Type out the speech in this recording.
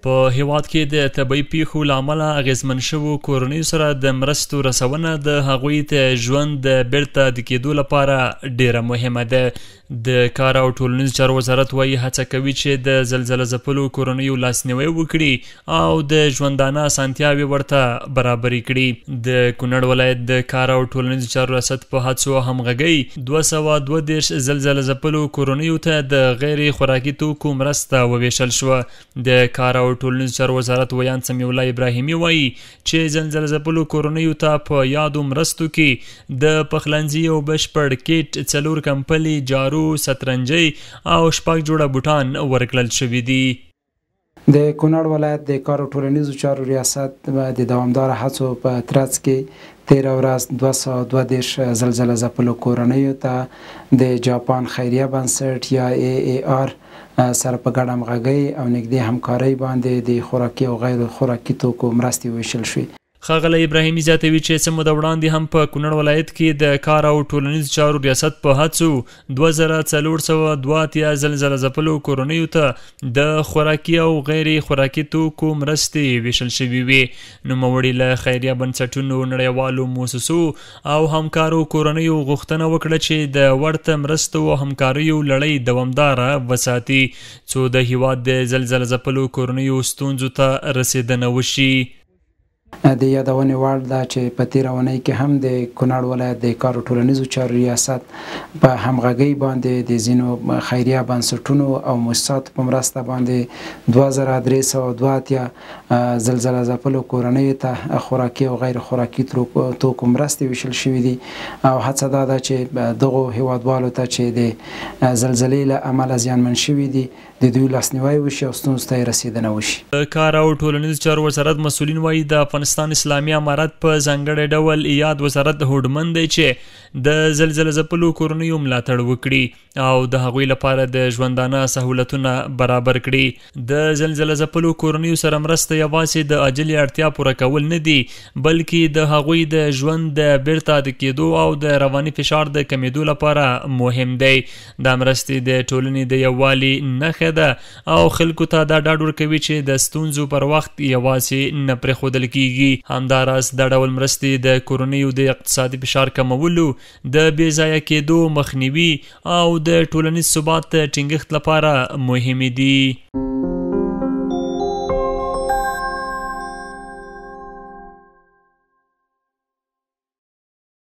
په هیواد کې د طبیعي پیښو له امله اغېزمن شوو کورنیو سره د مرستو رسونه د هغوی د ژوند د بیرته د کېدو لپاره ډیره مهمه ده. د کار او ټولنیزو چارو وزارت وایي هڅه کوي چې د زلزله ځپلو کورنیو لاسنیوی وکړي او د ژوندانه اسانتیاوې ورته برابرې کړي. د کونړ ولایت د کار او ټولنیزو چارو ریاست په هڅو همغږۍ 232 زلزله ځپلو کورنیو ته د غیر خوراکي توکو مرسته وویشل شوه. د کار او ټولنیزو چارو وزارت ویان سمیع الله ابراهیمي وایي چې زلزله ځپلو کورنیو ته په یادو مرستو کې د پخلنځي یو بشپړ کیټ، 4 کمپلي، جارو، سترنجۍ او 6 جوړه بوټان ورکړل شوي دي. د کونړ ولایت د کار او ټولنیزو چارو ریاست د دوامداره هڅو په ترڅ کې 13 ورځ 232 زلزله ځپلو کورنیو ته د جاپان خیریه بنسټ یا AAR سره په ګډه همغږۍ او نږدې همکارۍ باندې د خوراکي او غیر خوراکي توکو مرستې ویشل شوې. ښاغلی ابراهیمي زیاتوي چې څه موده وړاندې هم په کونړ ولایت کې د کار او ټولنیزو چارو ریاست په هڅو 2482 زلزله ځپلو کورنیو ته د خوراکي او غیر خوراکي توکو مرستې ویشل شوي وي. نوموړي له خیریه بنسټونو، نړیوالو مؤسسو او همکارو کورنیو غوښتنه وکړه چې د ورته مرستو او همکاریو لړۍ دوامداره وساتي څو د هیواد د زلزله ځپلو کورنیو ستونزو ته رسیدنه وشي. د یادونې وړ ده چې په تېره اونۍ کې هم د کونړ ولایت د کار او ټولنیزو چارو ریاست په همغږۍ باندې د ځینو خیریه بنسټونو او مؤسساتو په مرسته باندې 2382 زلزله ځپلو کورنیو ته خوراکي او غیر خوراکي توکو مرستې ویشل شوي دي او هڅه دا ده چې دغو هیوادوالو ته چې د زلزلې له امله زیانمن شوي دي د دوی لاسنیوی وشي او ستونزو ته یې رسیدنه وشي. کار او ټولنیزو چارو وزارت مسؤلین وایي د افغانستان اسلامي امارت په ځانګړی ډول یاد وزارت هوډمن دی چې د زلزله ځپلو کورنیو ملاتړ وکړي او د هغوی لپاره د ژوندانه سهولتونه برابر کړي. د زلزله ځپلو کورنیو سره مرسته یوازې د عاجلې اړتیا پوره کول نه دي بلکې د هغوی د ژوند د بیرته د کېدو او د رواني فشار د کمیدو لپاره مهم دی. دا مرستې د ټولنې د یووالي نښه ده او خلکو ته دا ډاډ ورکوي چې د ستونزو پر وخت یوازې نه پرېښودل کیږي. همداراز دا ډول مرستې د کورنیو د اقتصادي فشار کمولو، د بې ځایه کېدو مخنیوي او د ټولنیز ثبات ټینګښت لپاره مهمې دي.